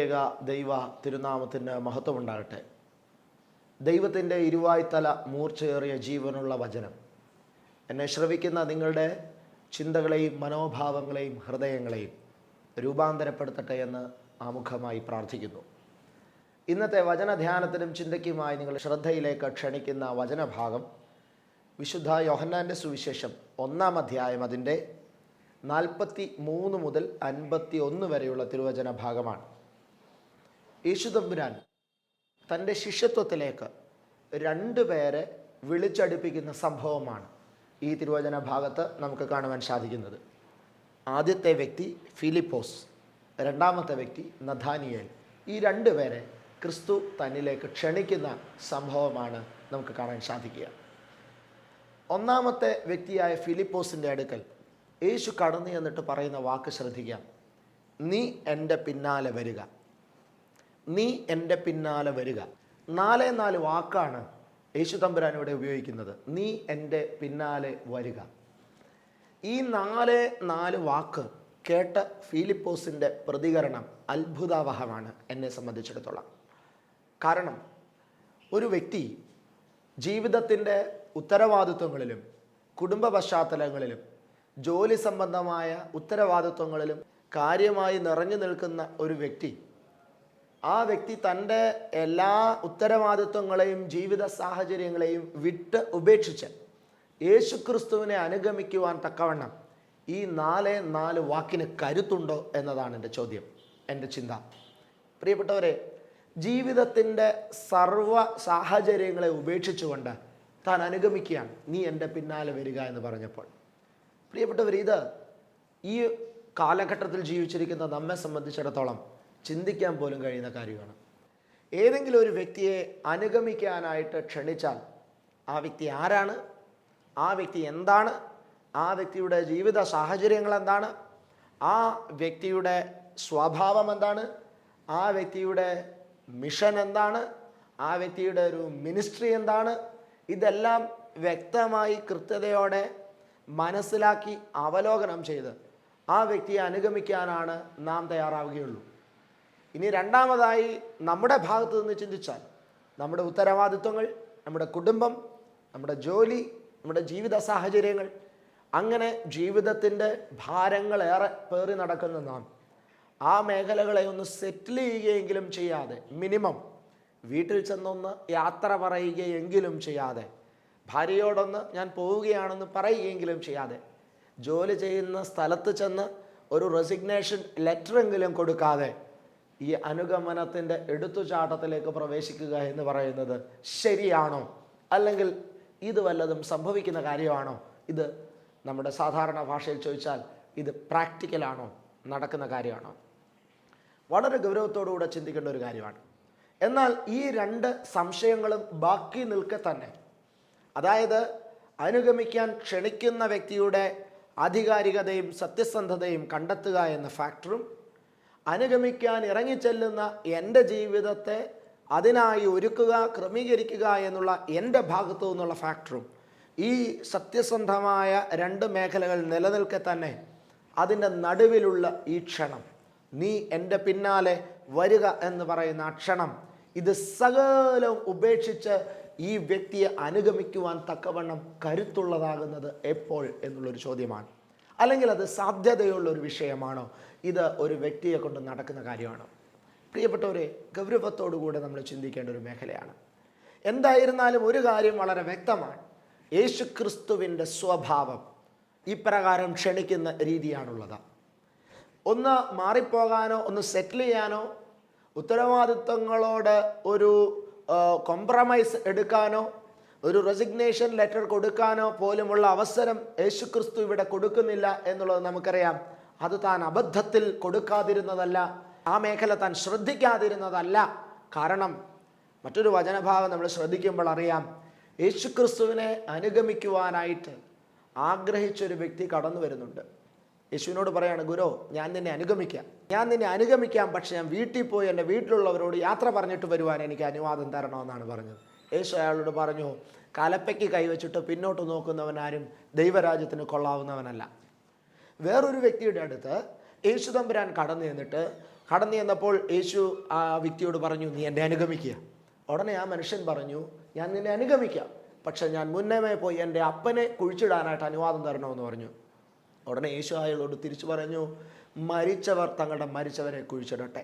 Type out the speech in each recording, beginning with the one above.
ത്രിയേക ദൈവ തിരുനാമത്തിന് മഹത്വമുണ്ടാകട്ടെ. ദൈവത്തിൻ്റെ ഇരുവായ്ത്തല മൂർച്ചയേറിയ ജീവനുള്ള വചനം എന്നെ ശ്രവിക്കുന്ന നിങ്ങളുടെ ചിന്തകളെയും മനോഭാവങ്ങളെയും ഹൃദയങ്ങളെയും രൂപാന്തരപ്പെടുത്തട്ടെ എന്ന് ആമുഖമായി പ്രാർത്ഥിക്കുന്നു. ഇന്നത്തെ വചനധ്യാനത്തിനും ചിന്തയ്ക്കുമായി നിങ്ങളുടെ ശ്രദ്ധയിലേക്ക് ക്ഷണിക്കുന്ന വചനഭാഗം വിശുദ്ധ യോഹന്നാൻ്റെ സുവിശേഷം 1-ാം അധ്യായം അതിൻ്റെ 43 മുതൽ 51 വരെയുള്ള തിരുവചന ഭാഗമാണ്. യേശുതമ്പുരാൻ തൻ്റെ ശിഷ്യത്വത്തിലേക്ക് 2 പേരെ വിളിച്ചടുപ്പിക്കുന്ന സംഭവമാണ് ഈ തിരുവചന ഭാഗത്ത് നമുക്ക് കാണുവാൻ സാധിക്കുന്നത്. ആദ്യത്തെ വ്യക്തി ഫിലിപ്പോസ്, രണ്ടാമത്തെ വ്യക്തി നഥാനിയേൽ. ഈ 2 പേരെ ക്രിസ്തു തന്നിലേക്ക് ക്ഷണിക്കുന്ന സംഭവമാണ് നമുക്ക് കാണാൻ സാധിക്കുക. ഒന്നാമത്തെ വ്യക്തിയായ ഫിലിപ്പോസിൻ്റെ അടുക്കൽ യേശു കടന്നു എന്നിട്ട് പറയുന്ന വാക്ക് ശ്രദ്ധിക്കാം. നീ എൻ്റെ പിന്നാലെ വരിക, നീ എൻ്റെ പിന്നാലെ വരിക. 4 വാക്കാണ് യേശു തമ്പുരാൻ ഇവിടെ ഉപയോഗിക്കുന്നത്. നീ എൻ്റെ പിന്നാലെ വരിക. ഈ 4 വാക്ക് കേട്ട ഫിലിപ്പോസിൻ്റെ പ്രതികരണം അത്ഭുതാവഹമാണ് എന്നെ സംബന്ധിച്ചിടത്തോളം. കാരണം ഒരു വ്യക്തി ജീവിതത്തിൻ്റെ ഉത്തരവാദിത്വങ്ങളിലും കുടുംബ പശ്ചാത്തലങ്ങളിലും ജോലി സംബന്ധമായ ഉത്തരവാദിത്വങ്ങളിലും കാര്യമായി നിറഞ്ഞു നിൽക്കുന്ന ഒരു വ്യക്തി, ആ വ്യക്തി തൻ്റെ എല്ലാ ഉത്തരവാദിത്വങ്ങളെയും ജീവിത സാഹചര്യങ്ങളെയും വിട്ട് ഉപേക്ഷിച്ച് യേശുക്രിസ്തുവിനെ അനുഗമിക്കുവാൻ തക്കവണ്ണം ഈ 4 വാക്കിന് കരുത്തുണ്ടോ എന്നതാണ് എൻ്റെ ചോദ്യം, എൻ്റെ ചിന്ത. പ്രിയപ്പെട്ടവരെ, ജീവിതത്തിൻ്റെ സർവ്വ സാഹചര്യങ്ങളെ ഉപേക്ഷിച്ചുകൊണ്ട് താൻ അനുഗമിക്കുകയാണ്. നീ എൻ്റെ പിന്നാലെ വരിക എന്ന് പറഞ്ഞപ്പോൾ, പ്രിയപ്പെട്ടവർ, ഇത് ഈ കാലഘട്ടത്തിൽ ജീവിച്ചിരിക്കുന്ന നമ്മെ സംബന്ധിച്ചിടത്തോളം ചിന്തിക്കാൻ പോലും കഴിയുന്ന കാര്യമാണ്. ഏതെങ്കിലും ഒരു വ്യക്തിയെ അനുഗമിക്കാനായിട്ട് ക്ഷണിച്ചാൽ ആ വ്യക്തി ആരാണ്, ആ വ്യക്തി എന്താണ്, ആ വ്യക്തിയുടെ ജീവിത സാഹചര്യങ്ങൾ എന്താണ്, ആ വ്യക്തിയുടെ സ്വഭാവം എന്താണ്, ആ വ്യക്തിയുടെ മിഷൻ എന്താണ്, ആ വ്യക്തിയുടെ ഒരു മിനിസ്ട്രി എന്താണ്, ഇതെല്ലാം വ്യക്തമായി കൃത്യതയോടെ മനസ്സിലാക്കി അവലോകനം ചെയ്ത് ആ വ്യക്തിയെ അനുഗമിക്കാനാണ് നാം തയ്യാറാവുകയുള്ളൂ. ഇനി രണ്ടാമതായി നമ്മുടെ ഭാഗത്ത് നിന്ന് ചിന്തിച്ചാൽ നമ്മുടെ ഉത്തരവാദിത്വങ്ങൾ, നമ്മുടെ കുടുംബം, നമ്മുടെ ജോലി, നമ്മുടെ ജീവിത സാഹചര്യങ്ങൾ, അങ്ങനെ ജീവിതത്തിൻ്റെ ഭാരങ്ങളേറെ പേറി നടക്കുന്ന നാം ആ മേഖലകളെ ഒന്ന് സെറ്റിൽ ചെയ്യുകയെങ്കിലും ചെയ്യാതെ, മിനിമം വീട്ടിൽ ചെന്നൊന്ന് യാത്ര പറയുകയെങ്കിലും ചെയ്യാതെ, ഭാര്യയോടൊന്ന് ഞാൻ പോവുകയാണെന്ന് പറയുകയെങ്കിലും ചെയ്യാതെ, ജോലി ചെയ്യുന്ന സ്ഥലത്ത് ചെന്ന് ഒരു റെസിഗ്നേഷൻ ലെറ്ററെങ്കിലും കൊടുക്കാതെ ഈ അനുഗമനത്തിൻ്റെ എടുത്തുചാട്ടത്തിലേക്ക് പ്രവേശിക്കുക എന്ന് പറയുന്നത് ശരിയാണോ? അല്ലെങ്കിൽ ഇത് വല്ലതും സംഭവിക്കുന്ന കാര്യമാണോ? ഇത് നമ്മുടെ സാധാരണ ഭാഷയിൽ ചോദിച്ചാൽ ഇത് പ്രാക്ടിക്കലാണോ, നടക്കുന്ന കാര്യമാണോ? വളരെ ഗൗരവത്തോടുകൂടെ ചിന്തിക്കേണ്ട ഒരു കാര്യമാണ്. എന്നാൽ ഈ 2 സംശയങ്ങളും ബാക്കി നിൽക്കെ തന്നെ, അതായത് അനുഗമിക്കാൻ ക്ഷണിക്കുന്ന വ്യക്തിയുടെ ആധികാരികതയും സത്യസന്ധതയും കണ്ടെത്തുക എന്ന ഫാക്ടറും, അനുഗമിക്കാൻ ഇറങ്ങിച്ചെല്ലുന്ന എൻ്റെ ജീവിതത്തെ അതിനായി ഒരുക്കുക, ക്രമീകരിക്കുക എന്നുള്ള എൻ്റെ ഭാഗത്തു നിന്നുള്ള ഫാക്ടറും, ഈ സത്യസന്ധമായ 2 മേഖലകൾ നിലനിൽക്കെ തന്നെ അതിൻ്റെ നടുവിലുള്ള ഈ ക്ഷണം, നീ എൻ്റെ പിന്നാലെ വരിക എന്ന് പറയുന്ന ആ ക്ഷണം, ഇത് സകലവും ഉപേക്ഷിച്ച് ഈ വ്യക്തിയെ അനുഗമിക്കുവാൻ തക്കവണ്ണം കരുത്തുള്ളതാകുന്നത് എപ്പോൾ എന്നുള്ളൊരു ചോദ്യമാണ്. അല്ലെങ്കിൽ അത് സാധ്യതയുള്ളൊരു വിഷയമാണോ? ഇത് ഒരു വ്യക്തിയെ കൊണ്ട് നടക്കുന്ന കാര്യമാണോ? പ്രിയപ്പെട്ടവരെ, ഗൗരവത്തോടുകൂടെ നമ്മൾ ചിന്തിക്കേണ്ട ഒരു മേഖലയാണ്. എന്തായിരുന്നാലും ഒരു കാര്യം വളരെ വ്യക്തമാണ്. യേശുക്രിസ്തുവിൻ്റെ സ്വഭാവം ഇപ്രകാരം ക്ഷണിക്കുന്ന രീതിയാണുള്ളത്. ഒന്ന് മാറിപ്പോകാനോ, ഒന്ന് സെറ്റിൽ ചെയ്യാനോ, ഉത്തരവാദിത്വങ്ങളോട് ഒരു കോംപ്രമൈസ് എടുക്കാനോ, ഒരു റെസിഗ്നേഷൻ ലെറ്റർ കൊടുക്കാനോ പോലുമുള്ള അവസരം യേശുക്രിസ്തു ഇവിടെ കൊടുക്കുന്നില്ല എന്നുള്ളത് നമുക്കറിയാം. അത് താൻ അബദ്ധത്തിൽ കൊടുക്കാതിരുന്നതല്ല, ആ മേഖല താൻ ശ്രദ്ധിക്കാതിരുന്നതല്ല. കാരണം മറ്റൊരു വചനഭാഗം നമ്മൾ ശ്രദ്ധിക്കുമ്പോൾ അറിയാം, യേശുക്രിസ്തുവിനെ അനുഗമിക്കുവാനായിട്ട് ആഗ്രഹിച്ചൊരു വ്യക്തി കടന്നു വരുന്നുണ്ട്. യേശുവിനോട് പറയാണ്, ഗുരു, ഞാൻ നിന്നെ അനുഗമിക്കാം, പക്ഷെ ഞാൻ വീട്ടിൽ പോയി എൻ്റെ വീട്ടിലുള്ളവരോട് യാത്ര പറഞ്ഞിട്ട് വരുവാൻ എനിക്ക് അനുവാദം തരണമെന്നാണ് പറഞ്ഞത്. യേശു അയാളോട് പറഞ്ഞു, കലപ്പയ്ക്ക് കൈവച്ചിട്ട് പിന്നോട്ട് നോക്കുന്നവനാരും ദൈവരാജ്യത്തിന് കൊള്ളാവുന്നവനല്ല. വേറൊരു വ്യക്തിയുടെ അടുത്ത് യേശു തമ്പുരാൻ കടന്നു ചെന്നിട്ട് കടന്നു ചെന്നപ്പോൾ യേശു ആ വ്യക്തിയോട് പറഞ്ഞു, നീ എന്നെ അനുഗമിക്കുക. ഉടനെ ആ മനുഷ്യൻ പറഞ്ഞു, ഞാൻ നിന്നെ അനുഗമിക്കാം, പക്ഷെ ഞാൻ മുന്നമേ പോയി എൻ്റെ അപ്പനെ കുഴിച്ചിടാനായിട്ട് അനുവാദം തരണമെന്ന് പറഞ്ഞു. ഉടനെ യേശു അയാളോട് തിരിച്ചു പറഞ്ഞു, മരിച്ചവർ തങ്ങളുടെ മരിച്ചവരെ കുഴിച്ചിടട്ടെ.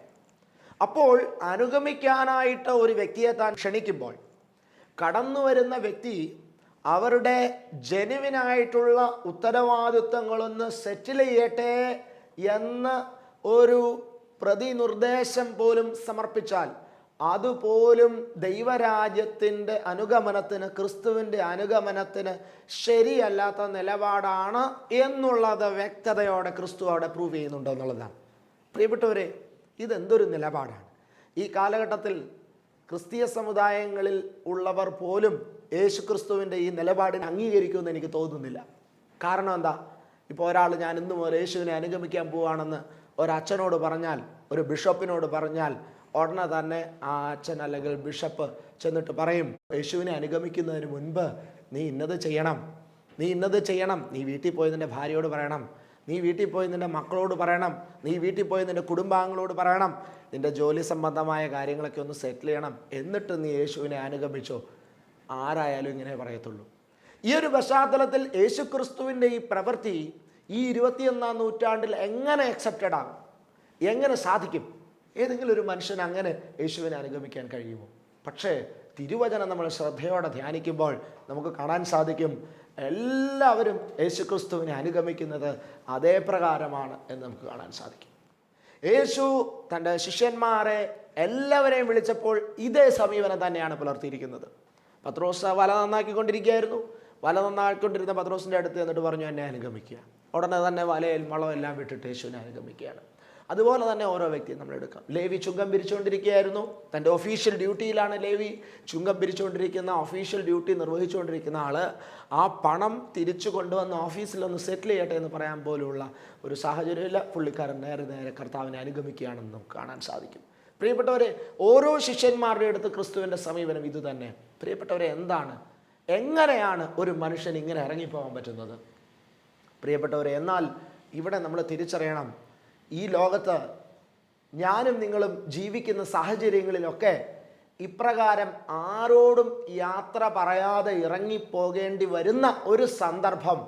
അപ്പോൾ അനുഗമിക്കാനായിട്ട് ഒരു വ്യക്തിയെ താൻ ക്ഷണിക്കുമ്പോൾ കടന്നു വരുന്ന വ്യക്തി അവരുടെ ജെനുവിനായിട്ടുള്ള ഉത്തരവാദിത്വങ്ങളൊന്ന് സെറ്റിൽ ചെയ്യട്ടെ എന്ന് ഒരു പ്രതിനിർദ്ദേശം പോലും സമർപ്പിച്ചാൽ അതുപോലും ദൈവരാജ്യത്തിൻ്റെ അനുഗമനത്തിന്, ക്രിസ്തുവിൻ്റെ അനുഗമനത്തിന് ശരിയല്ലാത്ത നിലപാടാണ് എന്നുള്ളത് വ്യക്തതയോടെ ക്രിസ്തു അവിടെ പ്രൂവ് ചെയ്യുന്നുണ്ട് എന്നുള്ളതാണ്. പ്രിയപ്പെട്ടവരെ, ഇതെന്തൊരു നിലപാടാണ്! ഈ കാലഘട്ടത്തിൽ ക്രിസ്തീയ സമുദായങ്ങളിൽ ഉള്ളവർ പോലും യേശു ക്രിസ്തുവിൻ്റെ ഈ നിലപാടിനെ അംഗീകരിക്കുമെന്ന് എനിക്ക് തോന്നുന്നില്ല. കാരണം എന്താ? ഇപ്പോൾ ഒരാൾ ഞാൻ ഇന്നു മുതൽ യേശുവിനെ അനുഗമിക്കാൻ പോവുകയാണെന്ന് ഒരച്ഛനോട് പറഞ്ഞാൽ, ഒരു ബിഷപ്പിനോട് പറഞ്ഞാൽ, ഉടനെ തന്നെ ആ അച്ഛൻ അല്ലെങ്കിൽ ബിഷപ്പ് ചെന്നിട്ട് പറയും, യേശുവിനെ അനുഗമിക്കുന്നതിന് മുൻപ് നീ ഇന്നത് ചെയ്യണം, നീ ഇന്നത് ചെയ്യണം, നീ വീട്ടിൽ പോയി നിൻ്റെ ഭാര്യയോട് പറയണം, നീ വീട്ടിൽ പോയി നിൻ്റെ മക്കളോട് പറയണം, നീ വീട്ടിൽ പോയി നിൻ്റെ കുടുംബാംഗങ്ങളോട് പറയണം, നിൻ്റെ ജോലി സംബന്ധമായ കാര്യങ്ങളൊക്കെ ഒന്ന് സെറ്റിൽ ചെയ്യണം, എന്നിട്ട് നീ യേശുവിനെ അനുഗമിച്ചോ. ആരായാലും ഇങ്ങനെ പറയത്തുള്ളൂ. ഈ ഒരു പശ്ചാത്തലത്തിൽ യേശു ക്രിസ്തുവിൻ്റെ ഈ പ്രവൃത്തി ഈ 21-ാം നൂറ്റാണ്ടിൽ എങ്ങനെ അക്സെപ്റ്റഡ് ആകും? എങ്ങനെ സാധിക്കും? ഏതെങ്കിലും ഒരു മനുഷ്യൻ അങ്ങനെ യേശുവിനെ അനുഗമിക്കാൻ കഴിയുമോ? പക്ഷേ തിരുവചനം നമ്മൾ ശ്രദ്ധയോടെ ധ്യാനിക്കുമ്പോൾ നമുക്ക് കാണാൻ സാധിക്കും, എല്ലാവരും യേശുക്രിസ്തുവിനെ അനുഗമിക്കുന്നത് അതേ പ്രകാരമാണ് എന്ന് നമുക്ക് കാണാൻ സാധിക്കും. യേശു തൻ്റെ ശിഷ്യന്മാരെ എല്ലാവരെയും വിളിച്ചപ്പോൾ ഇതേ സമീപനം തന്നെയാണ് പുലർത്തിയിരിക്കുന്നത്. പത്രോസ് വല നന്നാക്കിക്കൊണ്ടിരിക്കുകയായിരുന്നു. വല നന്നാക്കിക്കൊണ്ടിരുന്ന പത്രോസിൻ്റെ അടുത്ത് എന്നിട്ട് പറഞ്ഞു, എന്നെ അനുഗമിക്കുക. ഉടനെ തന്നെ വലയിൽ വളമെല്ലാം വിട്ടിട്ട് യേശുവിനെ അനുഗമിക്കുകയാണ്. അതുപോലെ തന്നെ ഓരോ വ്യക്തിയും നമ്മൾ എടുക്കാം. ലേവി ചുങ്കം പിരിച്ചുകൊണ്ടിരിക്കുകയായിരുന്നു. തൻ്റെ ഒഫീഷ്യൽ ഡ്യൂട്ടിയിലാണ് ലേവി. ചുങ്കം പിരിച്ചുകൊണ്ടിരിക്കുന്ന ഒഫീഷ്യൽ ഡ്യൂട്ടി നിർവഹിച്ചുകൊണ്ടിരിക്കുന്ന ആൾ ആ പണം തിരിച്ചു കൊണ്ടുവന്ന് ഓഫീസിലൊന്ന് സെറ്റിൽ ചെയ്യട്ടെ എന്ന് പറയാൻ പോലുള്ള ഒരു സാഹചര്യമില്ല. പുള്ളിക്കാരൻ നേരെ കർത്താവിനെ അനുഗമിക്കുകയാണെന്ന് നമുക്ക് കാണാൻ സാധിക്കും. പ്രിയപ്പെട്ടവരെ, ഓരോ ശിഷ്യന്മാരുടെ അടുത്ത് ക്രിസ്തുവിൻ്റെ സമീപനം ഇതുതന്നെ. പ്രിയപ്പെട്ടവരെ, എങ്ങനെയാണ് ഒരു മനുഷ്യൻ ഇങ്ങനെ ഇറങ്ങിപ്പോകാൻ പറ്റുന്നത്? പ്രിയപ്പെട്ടവരെ, എന്നാൽ ഇവിടെ നമ്മൾ തിരിച്ചറിയണം, ഈ ലോകത്ത് ഞാനും നിങ്ങളും ജീവിക്കുന്ന സാഹചര്യങ്ങളിലൊക്കെ ഇപ്രകാരം ആരോടും യാത്ര പറയാതെ ഇറങ്ങിപ്പോകേണ്ടി വരുന്ന ഒരു സന്ദർഭം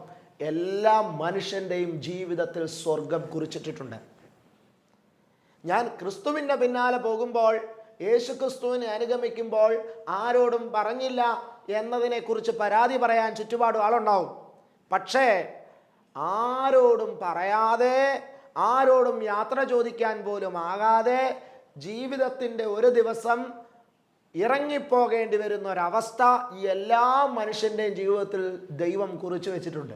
എല്ലാ മനുഷ്യൻ്റെയും ജീവിതത്തിൽ സ്വർഗം കുറിച്ചിട്ടുണ്ട്. ഞാൻ ക്രിസ്തുവിൻ്റെ പിന്നാലെ പോകുമ്പോൾ, യേശു ക്രിസ്തുവിനെ അനുഗമിക്കുമ്പോൾ ആരോടും പറഞ്ഞില്ല എന്നതിനെക്കുറിച്ച് പരാതി പറയാൻ ചുറ്റുപാടും ആളുണ്ടാവും. പക്ഷേ ആരോടും പറയാതെ, ആരോടും യാത്ര ചോദിക്കാൻ പോലും ആകാതെ ജീവിതത്തിൻ്റെ ഒരു ദിവസം ഇറങ്ങിപ്പോകേണ്ടി വരുന്ന ഒരവസ്ഥ ഈ എല്ലാ മനുഷ്യൻ്റെയും ജീവിതത്തിൽ ദൈവം കുറിച്ച് വെച്ചിട്ടുണ്ട്.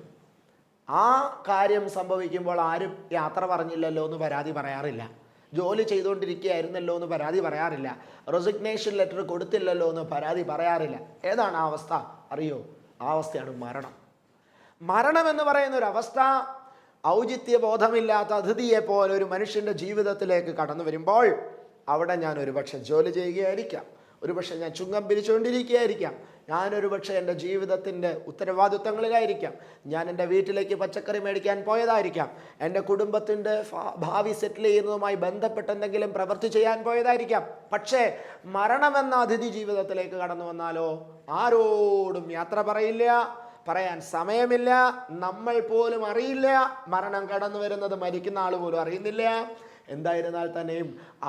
ആ കാര്യം സംഭവിക്കുമ്പോൾ ആരും യാത്ര പറഞ്ഞില്ലല്ലോ എന്ന് പരാതി പറയാറില്ല. ജോലി ചെയ്തുകൊണ്ടിരിക്കുകയായിരുന്നല്ലോ എന്ന് പരാതി പറയാറില്ല. റെസിഗ്നേഷൻ ലെറ്റർ കൊടുത്തില്ലല്ലോ എന്ന് പരാതി പറയാറില്ല. ഏതാണ് ആ അവസ്ഥ അറിയോ? ആ അവസ്ഥയാണ് മരണം. മരണം എന്ന് പറയുന്ന ഒരു അവസ്ഥ ഔചിത്യ ബോധമില്ലാത്ത അതിഥിയെ പോലെ ഒരു മനുഷ്യൻ്റെ ജീവിതത്തിലേക്ക് കടന്നു വരുമ്പോൾ അവിടെ ഞാൻ ഒരുപക്ഷെ ജോലി ചെയ്യുകയായിരിക്കാം, ഒരുപക്ഷെ ഞാൻ ചുങ്കം പിരിച്ചുകൊണ്ടിരിക്കുകയായിരിക്കാം, ഞാനൊരുപക്ഷെ എൻ്റെ ജീവിതത്തിൻ്റെ ഉത്തരവാദിത്വങ്ങളിലായിരിക്കാം, ഞാൻ എൻ്റെ വീട്ടിലേക്ക് പച്ചക്കറി മേടിക്കാൻ പോയതായിരിക്കാം, എൻ്റെ കുടുംബത്തിൻ്റെ ഭാവി സെറ്റിൽ ചെയ്യുന്നതുമായി ബന്ധപ്പെട്ട് എന്തെങ്കിലും പ്രവൃത്തി ചെയ്യാൻ പോയതായിരിക്കാം. പക്ഷേ മരണമെന്ന അതിഥി ജീവിതത്തിലേക്ക് കടന്നു വന്നാലോ ആരോടും യാത്ര പറയില്ല, പറയാൻ സമയമില്ല, നമ്മൾ പോലും അറിയില്ല. മരണം കടന്നു വരുന്നത് മരിക്കുന്ന ആൾ പോലും അറിയുന്നില്ല. എന്തായിരുന്നാൽ തന്നെയും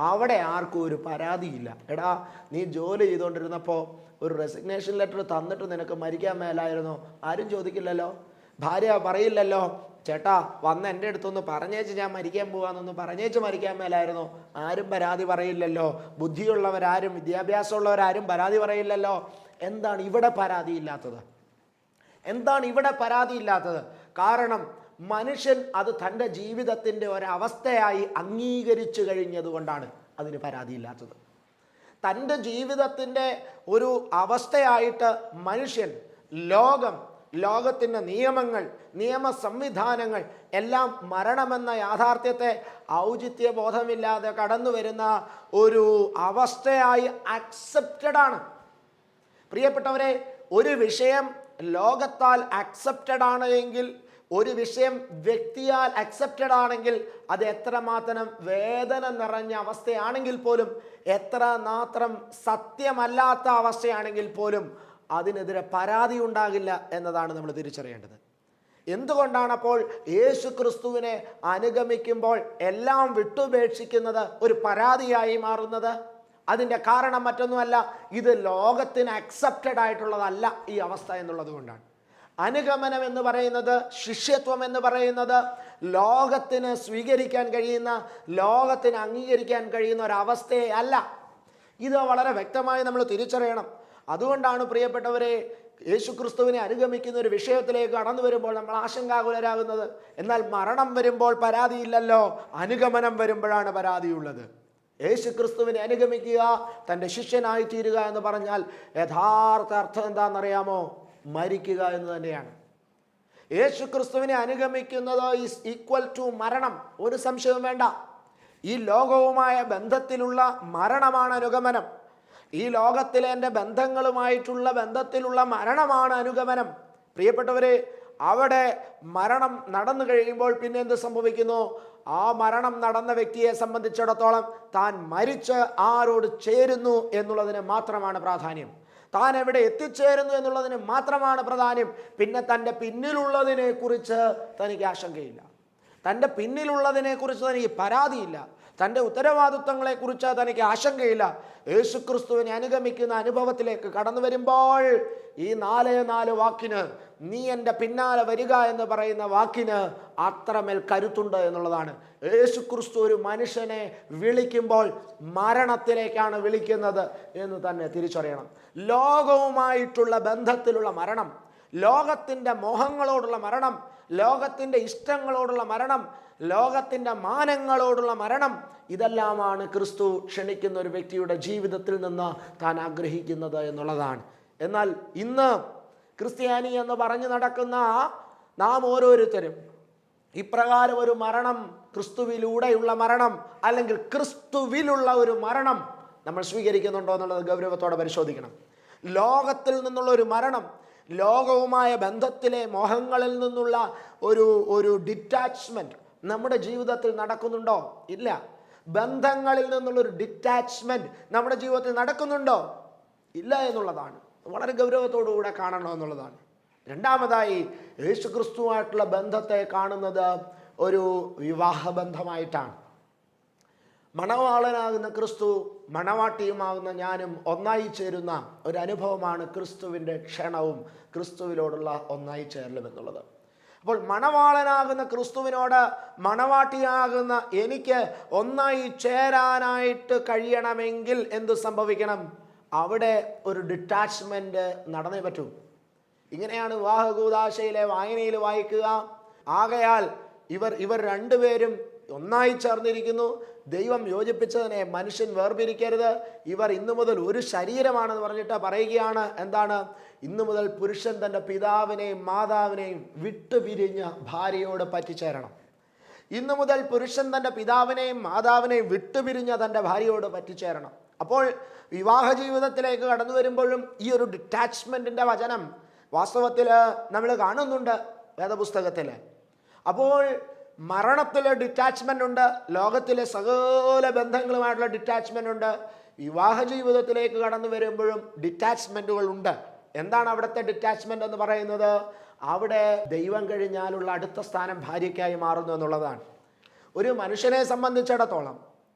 അവിടെ ആർക്കും ഒരു പരാതിയില്ല. എടാ, നീ ജോലി ചെയ്തുകൊണ്ടിരുന്നപ്പോൾ ഒരു റെസിഗ്നേഷൻ ലെറ്റർ തന്നിട്ട് നിനക്ക് മരിക്കാൻ മേലായിരുന്നോ? ആരും ചോദിക്കില്ലല്ലോ. ഭാര്യ പറയില്ലല്ലോ, ചേട്ടാ വന്ന് എൻ്റെ അടുത്തൊന്ന് പറഞ്ഞേച്ച് ഞാൻ മരിക്കാൻ പോവാന്നൊന്ന് പറഞ്ഞേച്ച് മരിക്കാൻ മേലായിരുന്നോ? ആരും പരാതി പറയില്ലല്ലോ. ബുദ്ധിയുള്ളവരാരും വിദ്യാഭ്യാസമുള്ളവരാരും പരാതി പറയില്ലല്ലോ. എന്താണ് ഇവിടെ പരാതിയില്ലാത്തത്? എന്താണ് ഇവിടെ പരാതിയില്ലാത്തത്? കാരണം മനുഷ്യൻ അത് തൻ്റെ ജീവിതത്തിൻ്റെ ഒരവസ്ഥയായി അംഗീകരിച്ചു കഴിഞ്ഞതുകൊണ്ടാണ് അതിന് പരാതിയില്ലാത്തത്. തൻ്റെ ജീവിതത്തിൻ്റെ ഒരു അവസ്ഥയായിട്ട് മനുഷ്യൻ ലോകത്തിൻ്റെ നിയമങ്ങൾ, നിയമ സംവിധാനങ്ങൾ എല്ലാം മരണമെന്ന യാഥാർത്ഥ്യത്തെ ഔചിത്യ ബോധമില്ലാതെ കടന്നു വരുന്ന ഒരു അവസ്ഥയായി അക്സെപ്റ്റഡ് ആണ്. പ്രിയപ്പെട്ടവരെ, ഒരു വിഷയം ലോകത്താൽ അക്സെപ്റ്റഡ് ആണ് എങ്കിൽ, ഒരു വിഷയം വ്യക്തിയാൽ അക്സെപ്റ്റഡ് ആണെങ്കിൽ അത് എത്രമാത്രം വേദന നിറഞ്ഞ അവസ്ഥയാണെങ്കിൽ പോലും, എത്ര മാത്രം സത്യമല്ലാത്ത അവസ്ഥയാണെങ്കിൽ പോലും അതിനെതിരെ പരാതി ഉണ്ടാകില്ല എന്നതാണ് നമ്മൾ തിരിച്ചറിയേണ്ടത്. എന്തുകൊണ്ടാണ് അപ്പോൾ യേശു ക്രിസ്തുവിനെ അനുഗമിക്കുമ്പോൾ എല്ലാം വിട്ടുപേക്ഷിക്കുന്നത് ഒരു പരാതിയായി മാറുന്നത്? അതിൻ്റെ കാരണം മറ്റൊന്നുമല്ല, ഇത് ലോകത്തിന് അക്സെപ്റ്റഡ് ആയിട്ടുള്ളതല്ല ഈ അവസ്ഥ എന്നുള്ളത് കൊണ്ടാണ്. അനുഗമനം എന്ന് പറയുന്നത്, ശിഷ്യത്വം എന്ന് പറയുന്നത് ലോകത്തിന് സ്വീകരിക്കാൻ കഴിയുന്ന, ലോകത്തിന് അംഗീകരിക്കാൻ കഴിയുന്ന ഒരവസ്ഥയെ അല്ല. ഇത് വളരെ വ്യക്തമായി നമ്മൾ തിരിച്ചറിയണം. അതുകൊണ്ടാണ് പ്രിയപ്പെട്ടവരെ, യേശുക്രിസ്തുവിനെ അനുഗമിക്കുന്ന ഒരു വിഷയത്തിലേക്ക് കടന്നു വരുമ്പോൾ നമ്മൾ ആശങ്കാകുലരാകുന്നത്. എന്നാൽ മരണം വരുമ്പോൾ പരാതിയില്ലല്ലോ, അനുഗമനം വരുമ്പോഴാണ് പരാതിയുള്ളത്. യേശുക്രിസ്തുവിനെ അനുഗമിക്കുക, തൻ്റെ ശിഷ്യനായി തീരുക എന്ന് പറഞ്ഞാൽ യഥാർത്ഥ അർത്ഥം എന്താണെന്നറിയാമോ? മരിക്കുക എന്ന് തന്നെയാണ്. യേശുക്രിസ്തുവിനെ അനുഗമിക്കുന്നത് ഈസ് ഈക്വൽ ടു മരണം, ഒരു സംശയവും വേണ്ട. ഈ ലോകവുമായ ബന്ധത്തിലുള്ള മരണമാണ് അനുഗമനം. ഈ ലോകത്തിലെ എൻ്റെ ബന്ധങ്ങളുമായിട്ടുള്ള ബന്ധത്തിലുള്ള മരണമാണ് അനുഗമനം. പ്രിയപ്പെട്ടവരെ, അവിടെ മരണം നടന്നു കഴിയുമ്പോൾ പിന്നെ എന്ത് സംഭവിക്കുന്നു? ആ മരണം നടന്ന വ്യക്തിയെ സംബന്ധിച്ചിടത്തോളം താൻ മരിച്ച് ആരോട് ചേരുന്നു എന്നുള്ളതിന് മാത്രമാണ് പ്രാധാന്യം. താൻ എവിടെ എത്തിച്ചേരുന്നു എന്നുള്ളതിന് മാത്രമാണ് പ്രാധാന്യം. പിന്നെ തൻ്റെ പിന്നിലുള്ളതിനെ കുറിച്ച് തനിക്ക് ആശങ്കയില്ല, തൻ്റെ പിന്നിലുള്ളതിനെ കുറിച്ച് തനിക്ക് പരാതിയില്ല, തൻ്റെ ഉത്തരവാദിത്വങ്ങളെക്കുറിച്ച് തനിക്ക് ആശങ്കയില്ല. യേശുക്രിസ്തുവിനെ അനുഗമിക്കുന്ന അനുഭവത്തിലേക്ക് കടന്നു വരുമ്പോൾ ഈ 4 വാക്കിന്, നീ എൻ്റെ പിന്നാലെ വരിക എന്ന് പറയുന്ന വാക്കിന് അത്രമേൽ കരുത്തുണ്ട് എന്നുള്ളതാണ്. യേശുക്രിസ്തു ഒരു മനുഷ്യനെ വിളിക്കുമ്പോൾ മരണത്തിലേക്കാണ് വിളിക്കുന്നത് എന്ന് തന്നെ തിരിച്ചറിയണം. ലോകവുമായിട്ടുള്ള ബന്ധത്തിലുള്ള മരണം, ലോകത്തിൻ്റെ മോഹങ്ങളോടുള്ള മരണം, ലോകത്തിൻ്റെ ഇഷ്ടങ്ങളോടുള്ള മരണം, ലോകത്തിൻ്റെ മാനങ്ങളോടുള്ള മരണം, ഇതെല്ലാമാണ് ക്രിസ്തു ക്ഷണിക്കുന്ന ഒരു വ്യക്തിയുടെ ജീവിതത്തിൽ നിന്ന് താൻ ആഗ്രഹിക്കുന്നത് എന്നുള്ളതാണ്. എന്നാൽ ഇന്ന് ക്രിസ്ത്യാനി എന്ന് പറഞ്ഞു നടക്കുന്ന നാം ഓരോരുത്തരും ഇപ്രകാരം ഒരു മരണം, ക്രിസ്തുവിലൂടെയുള്ള മരണം അല്ലെങ്കിൽ ക്രിസ്തുവിലുള്ള ഒരു മരണം നമ്മൾ സ്വീകരിക്കുന്നുണ്ടോ എന്നുള്ളത് ഗൗരവത്തോടെ പരിശോധിക്കണം. ലോകത്തിൽ നിന്നുള്ള ഒരു മരണം, ലോകവുമായ ബന്ധത്തിലെ മോഹങ്ങളിൽ നിന്നുള്ള ഒരു ഡിറ്റാച്ച്മെൻറ്റ് നമ്മുടെ ജീവിതത്തിൽ നടക്കുന്നുണ്ടോ? ഇല്ല. ബന്ധങ്ങളിൽ നിന്നുള്ളൊരു ഡിറ്റാച്ച്മെൻറ്റ് നമ്മുടെ ജീവിതത്തിൽ നടക്കുന്നുണ്ടോ? ഇല്ല എന്നുള്ളതാണ്. വളരെ ഗൗരവത്തോടുകൂടെ കാണണം എന്നുള്ളതാണ്. രണ്ടാമതായി, യേശുക്രിസ്തുവായിട്ടുള്ള ബന്ധത്തെ കാണുന്നത് ഒരു വിവാഹബന്ധമായിട്ടാണ്. മണവാളനാകുന്ന ക്രിസ്തു, മണവാട്ടിയുമാകുന്ന ഞാനും ഒന്നായി ചേരുന്ന ഒരു അനുഭവമാണ് ക്രിസ്തുവിൻ്റെ ക്ഷണവും ക്രിസ്തുവിനോടുള്ള ഒന്നായി ചേരലും എന്നുള്ളത്. അപ്പോൾ മണവാളനാകുന്ന ക്രിസ്തുവിനോട് മണവാട്ടിയാകുന്ന എനിക്ക് ഒന്നായി ചേരാനായിട്ട് കഴിയണമെങ്കിൽ എന്ത് സംഭവിക്കണം? അവിടെ ഒരു ഡിറ്റാച്ച്മെൻറ്റ് നടന്നേ പറ്റൂ. ഇങ്ങനെയാണ് വിവാഹ കൂദാശയിലെ വായനയിൽ വായിക്കുക. ആകയാൽ ഇവർ രണ്ടുപേരും ഒന്നായി ചേർന്നിരിക്കുന്നു. ദൈവം യോജിപ്പിച്ചതിനെ മനുഷ്യൻ വേർപിരിക്കരുത്. ഇവർ ഇന്നു മുതൽ ഒരു ശരീരമാണെന്ന് പറഞ്ഞിട്ട് പറയുകയാണ്. എന്താണ്? ഇന്നു മുതൽ പുരുഷൻ തൻ്റെ പിതാവിനെയും മാതാവിനെയും വിട്ടുപിരിഞ്ഞ് ഭാര്യയോട് പറ്റിച്ചേരണം. ഇന്നു മുതൽ പുരുഷൻ തൻ്റെ പിതാവിനെയും മാതാവിനെയും വിട്ടുപിരിഞ്ഞ് തൻ്റെ ഭാര്യയോട് പറ്റിച്ചേരണം. അപ്പോൾ വിവാഹ ജീവിതത്തിലേക്ക് കടന്നു വരുമ്പോഴും ഈ ഒരു ഡിറ്റാച്ച്മെൻറ്റിൻ്റെ വചനം വാസ്തവത്തിൽ നമ്മൾ കാണുന്നുണ്ട് വേദപുസ്തകത്തിൽ. അപ്പോൾ മരണത്തിലെ ഡിറ്റാച്ച്മെൻ്റ് ഉണ്ട്, ലോകത്തിലെ സകല ബന്ധങ്ങളുമായിട്ടുള്ള ഡിറ്റാച്ച്മെൻ്റ് ഉണ്ട്. വിവാഹ ജീവിതത്തിലേക്ക് കടന്നു വരുമ്പോഴും ഡിറ്റാച്ച്മെൻറ്റുകൾ ഉണ്ട്. എന്താണ് അവിടുത്തെ ഡിറ്റാച്ച്മെൻ്റ് എന്ന് പറയുന്നത്? അവിടെ ദൈവം കഴിഞ്ഞാലുള്ള അടുത്ത സ്ഥാനം ഭാര്യയ്ക്കായി മാറുന്നു എന്നുള്ളതാണ്. ഒരു മനുഷ്യനെ സംബന്ധിച്ചിടത്തോളം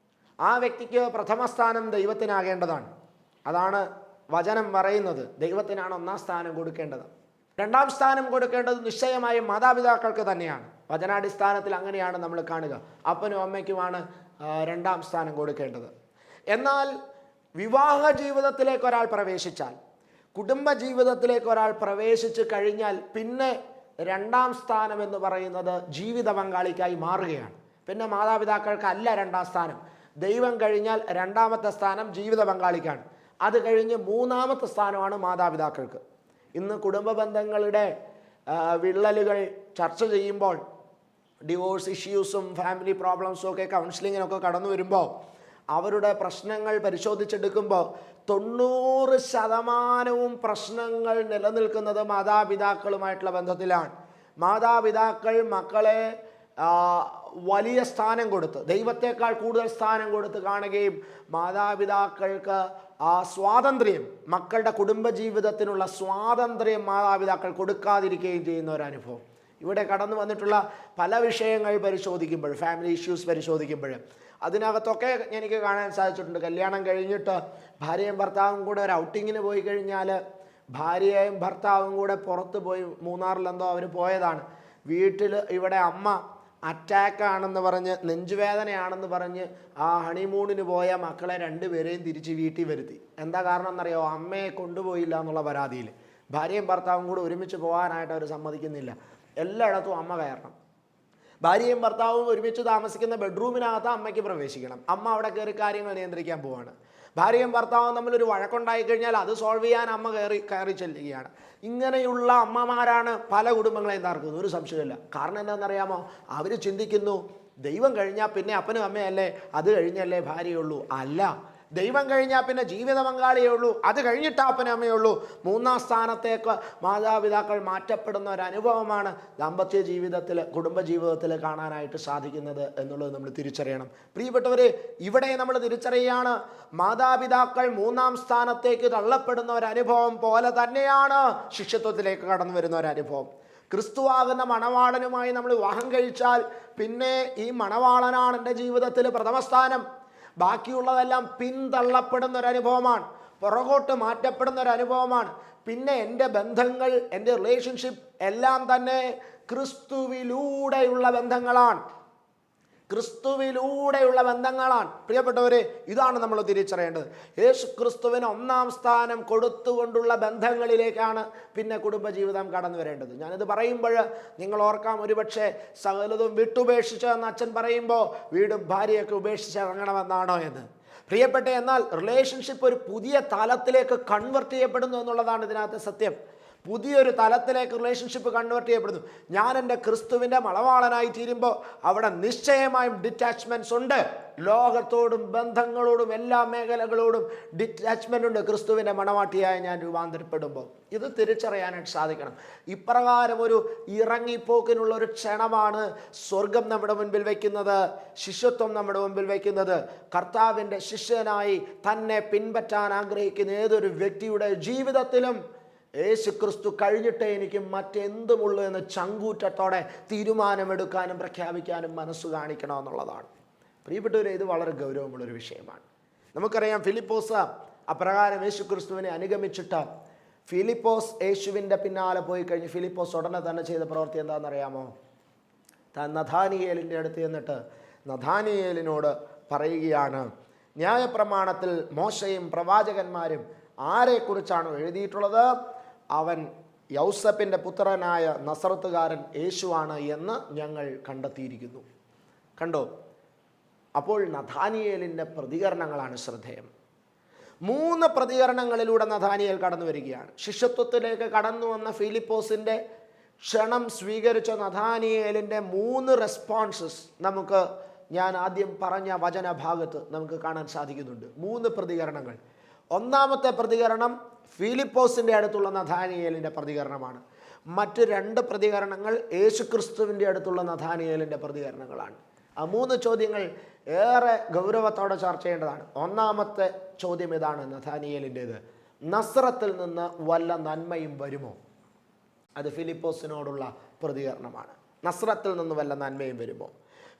ആ വ്യക്തിക്ക് പ്രഥമ സ്ഥാനം ദൈവത്തിനാകേണ്ടതാണ്. അതാണ് വചനം പറയുന്നത്. ദൈവത്തിനാണ് ഒന്നാം സ്ഥാനം കൊടുക്കേണ്ടത്. രണ്ടാം സ്ഥാനം കൊടുക്കേണ്ടത് നിശ്ചയമായും മാതാപിതാക്കൾക്ക് തന്നെയാണ്. വചനാടിസ്ഥാനത്തിൽ അങ്ങനെയാണ് നമ്മൾ കാണുക. അപ്പനും അമ്മയ്ക്കുമാണ് രണ്ടാം സ്ഥാനം കൊടുക്കേണ്ടത്. എന്നാൽ വിവാഹ ജീവിതത്തിലേക്ക് ഒരാൾ പ്രവേശിച്ചാൽ, കുടുംബ ജീവിതത്തിലേക്ക് ഒരാൾ പ്രവേശിച്ച് കഴിഞ്ഞാൽ പിന്നെ രണ്ടാം സ്ഥാനം എന്ന് പറയുന്നത് ജീവിത പങ്കാളിക്കായി മാറുകയാണ്. പിന്നെ മാതാപിതാക്കൾക്കല്ല രണ്ടാം സ്ഥാനം. ദൈവം കഴിഞ്ഞാൽ രണ്ടാമത്തെ സ്ഥാനം ജീവിത പങ്കാളിക്കാണ്. അത് കഴിഞ്ഞ് മൂന്നാമത്തെ സ്ഥാനമാണ് മാതാപിതാക്കൾക്ക്. ഇന്ന് കുടുംബ ബന്ധങ്ങളുടെ വിള്ളലുകൾ ചർച്ച ചെയ്യുമ്പോൾ, ഡിവോഴ്സ് ഇഷ്യൂസും ഫാമിലി പ്രോബ്ലംസും ഒക്കെ കൗൺസിലിങ്ങിനൊക്കെ കടന്നു വരുമ്പോൾ, അവരുടെ പ്രശ്നങ്ങൾ പരിശോധിച്ചെടുക്കുമ്പോൾ 90% പ്രശ്നങ്ങൾ നിലനിൽക്കുന്നത് മാതാപിതാക്കളുമായിട്ടുള്ള ബന്ധത്തിലാണ്. മാതാപിതാക്കൾ മക്കളെ വലിയ സ്ഥാനം കൊടുത്ത്, ദൈവത്തെക്കാൾ കൂടുതൽ സ്ഥാനം കൊടുത്ത് കാണുകയും മാതാപിതാക്കൾക്ക് ആ സ്വാതന്ത്ര്യം, മക്കളുടെ കുടുംബജീവിതത്തിനുള്ള സ്വാതന്ത്ര്യം മാതാപിതാക്കൾ കൊടുക്കാതിരിക്കുകയും ചെയ്യുന്ന ഒരു അനുഭവം. ഇവിടെ കടന്നു വന്നിട്ടുള്ള പല വിഷയങ്ങൾ പരിശോധിക്കുമ്പോൾ, ഫാമിലി ഇഷ്യൂസ് പരിശോധിക്കുമ്പോൾ അതിനകത്തൊക്കെ എനിക്ക് കാണാൻ സാധിച്ചിട്ടുണ്ട്. കല്യാണം കഴിഞ്ഞിട്ട് ഭാര്യയും ഭർത്താവും കൂടെ ഒരു ഔട്ടിങ്ങിന് പോയി കഴിഞ്ഞാൽ, ഭാര്യയും ഭർത്താവും കൂടെ പുറത്ത് പോയി, മൂന്നാറിലെന്തോ അവർ പോയതാണ്, വീട്ടിൽ ഇവിടെ അമ്മ അറ്റാക്കാണെന്ന് പറഞ്ഞ്, നെഞ്ചുവേദനയാണെന്ന് പറഞ്ഞ് ആ ഹണിമൂണിന് പോയ മക്കളെ രണ്ടുപേരെയും തിരിച്ച് വീട്ടിൽ വരുത്തി. എന്താ കാരണം എന്നറിയോ? അമ്മയെ കൊണ്ടുപോയില്ല എന്നുള്ള പരാതിയിൽ. ഭാര്യയും ഭർത്താവും കൂടെ ഒരുമിച്ച് പോകാനായിട്ട് അവർ സമ്മതിക്കുന്നില്ല. എല്ലായിടത്തും അമ്മ കയറണം. ഭാര്യയും ഭർത്താവും ഒരുമിച്ച് താമസിക്കുന്ന ബെഡ്റൂമിനകത്ത് അമ്മയ്ക്ക് പ്രവേശിക്കണം. അമ്മ അവിടെ കയറി കാര്യങ്ങൾ നിയന്ത്രിക്കാൻ പോവാണ്. ഭാര്യയും ഭർത്താവും തമ്മിലൊരു വഴക്കുണ്ടായി കഴിഞ്ഞാൽ അത് സോൾവ് ചെയ്യാൻ അമ്മ കയറി ചെല്ലുകയാണ്. ഇങ്ങനെയുള്ള അമ്മമാരാണ് പല കുടുംബങ്ങളെയും തകർക്കുന്നത്, ഒരു സംശയമില്ല. കാരണം എന്താണെന്നറിയാമോ? അവർ ചിന്തിക്കുന്നു ദൈവം കഴിഞ്ഞാൽ പിന്നെ അപ്പനും അമ്മയല്ലേ, അത് കഴിഞ്ഞല്ലേ ഭാര്യയുള്ളൂ. അല്ല, ദൈവം കഴിഞ്ഞാൽ പിന്നെ ജീവിത പങ്കാളിയേ ഉള്ളൂ, അത് കഴിഞ്ഞിട്ട് അപ്പനും അമ്മയുള്ളൂ. മൂന്നാം സ്ഥാനത്തേക്ക് മാതാപിതാക്കൾ മാറ്റപ്പെടുന്ന ഒരു അനുഭവമാണ് ദാമ്പത്യ ജീവിതത്തിൽ, കുടുംബജീവിതത്തിൽ കാണാനായിട്ട് സാധിക്കുന്നത് എന്നുള്ളത് നമ്മൾ തിരിച്ചറിയണം. പ്രിയപ്പെട്ടവരെ, ഇവിടെ നമ്മൾ തിരിച്ചറിയുകയാണ്, മാതാപിതാക്കൾ മൂന്നാം സ്ഥാനത്തേക്ക് തള്ളപ്പെടുന്ന ഒരു അനുഭവം പോലെ തന്നെയാണ് ശിഷ്യത്വത്തിലേക്ക് കടന്നു വരുന്ന ഒരു അനുഭവം. ക്രിസ്തുവാകുന്ന മണവാളനുമായി നമ്മൾ വിവാഹം കഴിച്ചാൽ പിന്നെ ഈ മണവാളനാണ് എൻ്റെ ജീവിതത്തിൽ പ്രഥമസ്ഥാനം. ബാക്കിയുള്ളതെല്ലാം പിന്തള്ളപ്പെടുന്ന ഒരു അനുഭവമാണ്, പുറകോട്ട് മാറ്റപ്പെടുന്ന ഒരു അനുഭവമാണ്. പിന്നെ എൻ്റെ ബന്ധങ്ങൾ, എൻ്റെ റിലേഷൻഷിപ്പ് എല്ലാം തന്നെ ക്രിസ്തുവിലൂടെയുള്ള ബന്ധങ്ങളാണ്, ക്രിസ്തുവിലൂടെയുള്ള ബന്ധങ്ങളാണ്. പ്രിയപ്പെട്ടവരെ, ഇതാണ് നമ്മൾ തിരിച്ചറിയേണ്ടത്. യേശു ക്രിസ്തുവിന് ഒന്നാം സ്ഥാനം കൊടുത്തുകൊണ്ടുള്ള ബന്ധങ്ങളിലേക്കാണ് പിന്നെ കുടുംബജീവിതം കടന്നു വരേണ്ടത്. ഞാനിത് പറയുമ്പോൾ നിങ്ങൾ ഓർക്കാം, ഒരുപക്ഷെ സകലതും വിട്ടുപേക്ഷിച്ച് എന്ന് അച്ഛൻ പറയുമ്പോൾ വീടും ഭാര്യയൊക്കെ ഉപേക്ഷിച്ച് ഇറങ്ങണമെന്നാണോ എന്ന്. പ്രിയപ്പെട്ട, എന്നാൽ റിലേഷൻഷിപ്പ് ഒരു പുതിയ തലത്തിലേക്ക് കൺവെർട്ട് ചെയ്യപ്പെടുന്നു എന്നുള്ളതാണ് ഇതിനകത്ത് സത്യം. പുതിയൊരു തലത്തിലേക്ക് റിലേഷൻഷിപ്പ് കൺവേർട്ട് ചെയ്യപ്പെടുന്നു. ഞാൻ എൻ്റെ ക്രിസ്തുവിൻ്റെ മണവാളനായി തീരുമ്പോൾ അവിടെ നിശ്ചയമായും ഡിറ്റാച്ച്മെൻറ്റ്സ് ഉണ്ട്. ലോകത്തോടും ബന്ധങ്ങളോടും എല്ലാ മേഖലകളോടും ഡിറ്റാച്ച്മെൻ്റ് ഉണ്ട് ക്രിസ്തുവിൻ്റെ മണവാട്ടിയായി ഞാൻ രൂപാന്തരപ്പെടുമ്പോൾ. ഇത് തിരിച്ചറിയാനായിട്ട് സാധിക്കണം. ഇപ്രകാരം ഒരു ഇറങ്ങിപ്പോക്കിനുള്ള ഒരു ക്ഷണമാണ് സ്വർഗം നമ്മുടെ മുൻപിൽ വയ്ക്കുന്നത്, ശിഷ്യത്വം നമ്മുടെ മുമ്പിൽ വയ്ക്കുന്നത്. കർത്താവിൻ്റെ ശിഷ്യനായി തന്നെ പിൻപറ്റാൻ ആഗ്രഹിക്കുന്ന ഏതൊരു വ്യക്തിയുടെ ജീവിതത്തിലും യേശു ക്രിസ്തു കഴിഞ്ഞിട്ടേ എനിക്ക് മറ്റെന്തുമുള്ളൂ എന്ന് ചങ്കൂറ്റത്തോടെ തീരുമാനമെടുക്കാനും പ്രഖ്യാപിക്കാനും മനസ്സ് കാണിക്കണമെന്നുള്ളതാണ്. പ്രിയപ്പെട്ടവരെ, ഇത് വളരെ ഗൗരവമുള്ളൊരു വിഷയമാണ്. നമുക്കറിയാം, ഫിലിപ്പോസ് അപ്രകാരം യേശു ക്രിസ്തുവിനെ അനുഗമിച്ചിട്ട് ഫിലിപ്പോസ് യേശുവിൻ്റെ പിന്നാലെ പോയി കഴിഞ്ഞ് ഫിലിപ്പോസ് ഉടനെ തന്നെ ചെയ്ത പ്രവൃത്തി എന്താണെന്നറിയാമോ? താൻ നഥാനിയേലിൻ്റെ അടുത്ത് ചെന്നിട്ട് നഥാനിയേലിനോട് പറയുകയാണ്, ന്യായപ്രമാണത്തിൽ മോശയും പ്രവാചകന്മാരും ആരെക്കുറിച്ചാണ് എഴുതിയിട്ടുള്ളത്? അവൻ യൗസപ്പിൻ്റെ പുത്രനായ നസറത്തുകാരൻ യേശുവാണ് എന്ന് ഞങ്ങൾ കണ്ടെത്തിയിരിക്കുന്നു. കണ്ടോ? അപ്പോൾ നഥാനിയേലിൻ്റെ പ്രതികരണങ്ങളാണ് ശ്രദ്ധേയം. 3 പ്രതികരണങ്ങളിലൂടെ നഥാനിയേൽ കടന്നു വരികയാണ്. ശിഷ്യത്വത്തിലേക്ക് കടന്നു വന്ന ഫിലിപ്പോസിൻ്റെ ക്ഷണം സ്വീകരിച്ച നഥാനിയേലിൻ്റെ 3 റെസ്പോൺസസ് നമുക്ക്, ഞാൻ ആദ്യം പറഞ്ഞ വചനഭാഗത്ത് നമുക്ക് കാണാൻ സാധിക്കുന്നുണ്ട്. 3 പ്രതികരണങ്ങൾ. ഒന്നാമത്തെ പ്രതികരണം ഫിലിപ്പോസിൻ്റെ അടുത്തുള്ള നഥാനിയേലിൻ്റെ പ്രതികരണമാണ്. മറ്റ് 2 പ്രതികരണങ്ങൾ യേശുക്രിസ്തുവിൻ്റെ അടുത്തുള്ള നഥാനിയേലിൻ്റെ പ്രതികരണങ്ങളാണ്. ആ 3 ചോദ്യങ്ങൾ ഏറെ ഗൗരവത്തോടെ ചർച്ച ചെയ്യേണ്ടതാണ്. ഒന്നാമത്തെ ചോദ്യം ഇതാണ് നഥാനിയേലിൻ്റേത്: നസ്രത്തിൽ നിന്ന് വല്ല നന്മയും വരുമോ? അത് ഫിലിപ്പോസിനോടുള്ള പ്രതികരണമാണ്. നസ്രത്തിൽ നിന്ന് വല്ല നന്മയും വരുമോ?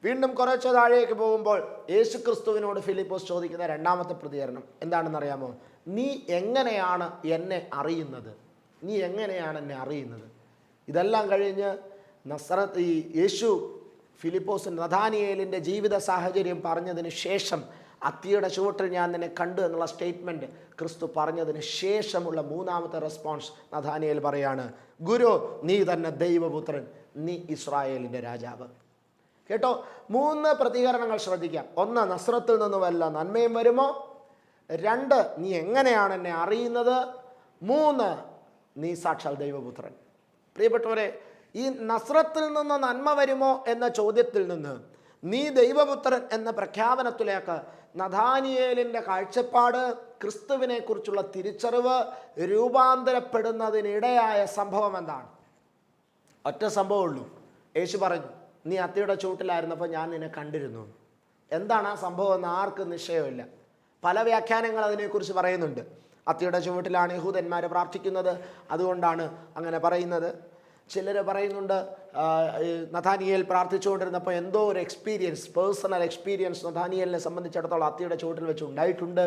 വീണ്ടും കുറച്ച് താഴേക്ക് പോകുമ്പോൾ യേശു ക്രിസ്തുവിനോട് ഫിലിപ്പോസ് ചോദിക്കുന്ന 2ാമത്തെ പ്രതികരണം എന്താണെന്നറിയാമോ? നീ എങ്ങനെയാണ് എന്നെ അറിയുന്നത്? നീ എങ്ങനെയാണ് എന്നെ അറിയുന്നത്? ഇതെല്ലാം കഴിഞ്ഞ് യേശു ഫിലിപ്പോസിൻ്റെ നഥാനിയേലിൻ്റെ ജീവിത സാഹചര്യം പറഞ്ഞതിന് ശേഷം, അത്തിയുടെ ചുവട്ടിൽ ഞാൻ നിന്നെ കണ്ടു എന്നുള്ള സ്റ്റേറ്റ്മെൻറ്റ് ക്രിസ്തു പറഞ്ഞതിന് ശേഷമുള്ള 3ാമത്തെ റെസ്പോൺസ് നഥാനിയേൽ പറയാണ്, ഗുരു, നീ തന്നെ ദൈവപുത്രൻ, നീ ഇസ്രായേലിൻ്റെ രാജാവ്. കേട്ടോ, 3 പ്രതികരണങ്ങൾ ശ്രദ്ധിക്കാം. 1, നസ്രത്തിൽ നിന്ന് വല്ല നന്മയും വരുമോ? 2, നീ എങ്ങനെയാണ് എന്നെ അറിയുന്നത്? 3, നീ സാക്ഷാൽ ദൈവപുത്രൻ. പ്രിയപ്പെട്ടവരെ, ഈ നസ്രത്തിൽ നിന്ന് നന്മ വരുമോ എന്ന ചോദ്യത്തിൽ നിന്ന് നീ ദൈവപുത്രൻ എന്ന പ്രഖ്യാപനത്തിലേക്ക് നഥാനിയേലിൻ്റെ കാഴ്ചപ്പാട്, ക്രിസ്തുവിനെ കുറിച്ചുള്ള തിരിച്ചറിവ് രൂപാന്തരപ്പെടുന്നതിനിടയായ സംഭവം എന്താണ്? ഒറ്റ സംഭവമുള്ളൂ. യേശു പറഞ്ഞു, നീ അത്തിയുടെ ചുവട്ടിലായിരുന്നപ്പോൾ ഞാൻ നിന്നെ കണ്ടിരുന്നു. എന്താണ് ആ സംഭവം എന്ന് ആർക്കും നിശ്ചയമില്ല. പല വ്യാഖ്യാനങ്ങൾ അതിനെക്കുറിച്ച് പറയുന്നുണ്ട്. അത്തിയുടെ ചുവട്ടിലാണ് യഹൂദന്മാർ പ്രാർത്ഥിക്കുന്നത്, അതുകൊണ്ടാണ് അങ്ങനെ പറയുന്നത്. ചിലർ പറയുന്നുണ്ട് നഥാനിയേൽ പ്രാർത്ഥിച്ചുകൊണ്ടിരുന്നപ്പോൾ എന്തോ ഒരു എക്സ്പീരിയൻസ്, പേഴ്സണൽ എക്സ്പീരിയൻസ് നഥാനിയേലിനെ സംബന്ധിച്ചിടത്തോളം അത്തിയുടെ ചുവട്ടിൽ വെച്ച് ഉണ്ടായിട്ടുണ്ട്.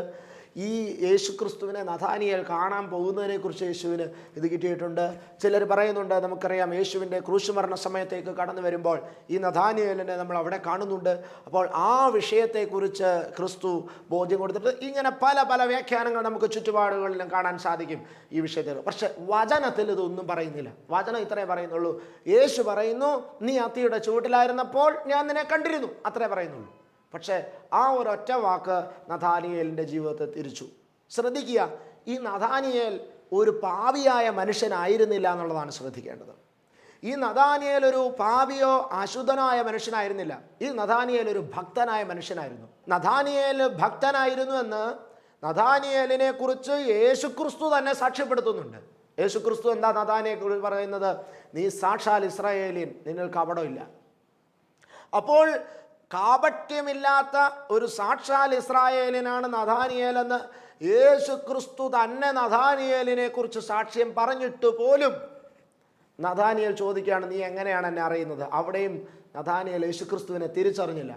ഈ യേശു ക്രിസ്തുവിനെ നഥാനിയേൽ കാണാൻ പോകുന്നതിനെക്കുറിച്ച് യേശുവിന് ഇത് കിട്ടിയിട്ടുണ്ട്. ചിലർ പറയുന്നുണ്ട്, നമുക്കറിയാം യേശുവിൻ്റെ ക്രൂശുമരണ സമയത്തേക്ക് കടന്നു വരുമ്പോൾ ഈ നഥാനിയേലിനെ നമ്മൾ അവിടെ കാണുന്നുണ്ട്. അപ്പോൾ ആ വിഷയത്തെക്കുറിച്ച് ക്രിസ്തു ബോധ്യം കൊടുത്തിട്ട് ഇങ്ങനെ പല പല വ്യാഖ്യാനങ്ങൾ നമുക്ക് ചുറ്റുപാടുകളിലും കാണാൻ സാധിക്കും ഈ വിഷയത്തിൽ. പക്ഷെ വചനത്തിൽ ഇതൊന്നും പറയുന്നില്ല. വചനം ഇത്രേ പറയുന്നുള്ളൂ, യേശു പറയുന്നു, നീ അത്തിയുടെ ചുവട്ടിലായിരുന്നപ്പോൾ ഞാൻ നിന്നെ കണ്ടിരുന്നു, അത്രേ പറയുന്നുള്ളൂ. പക്ഷേ ആ ഒരൊറ്റ വാക്ക് നഥാനിയേലിൻ്റെ ജീവിതത്തെ തിരിച്ചു. ശ്രദ്ധിക്കുക, ഈ നഥാനിയേൽ ഒരു പാപിയായ മനുഷ്യനായിരുന്നില്ല എന്നുള്ളതാണ് ശ്രദ്ധിക്കേണ്ടത്. ഈ നഥാനിയേൽ ഒരു പാപിയോ അശുദ്ധനായ മനുഷ്യനായിരുന്നില്ല. ഈ നഥാനിയേൽ ഒരു ഭക്തനായ മനുഷ്യനായിരുന്നു. നഥാനിയേൽ ഭക്തനായിരുന്നു എന്ന് നഥാനിയേലിനെ കുറിച്ച് യേശുക്രിസ്തു തന്നെ സാക്ഷ്യപ്പെടുത്തുന്നുണ്ട്. യേശുക്രിസ്തു എന്താ നഥാനിയെ കുറിച്ച് പറയുന്നത്? നീ സാക്ഷാൽ ഇസ്രായേലിൻ, നിന്നിൽ കപടമില്ല. അപ്പോൾ കാപട്യമില്ലാത്ത ഒരു സാക്ഷാൽ ഇസ്രായേലിനാണ് നഥാനിയേൽ എന്ന് യേശുക്രിസ്തു തന്നെ നഥാനിയേലിനെ കുറിച്ച് സാക്ഷ്യം പറഞ്ഞിട്ട് പോലും നഥാനിയേൽ ചോദിക്കുകയാണ്, നീ എങ്ങനെയാണ് എന്നെ അറിയുന്നത്? അവിടെയും നഥാനിയേൽ യേശുക്രിസ്തുവിനെ തിരിച്ചറിഞ്ഞില്ല.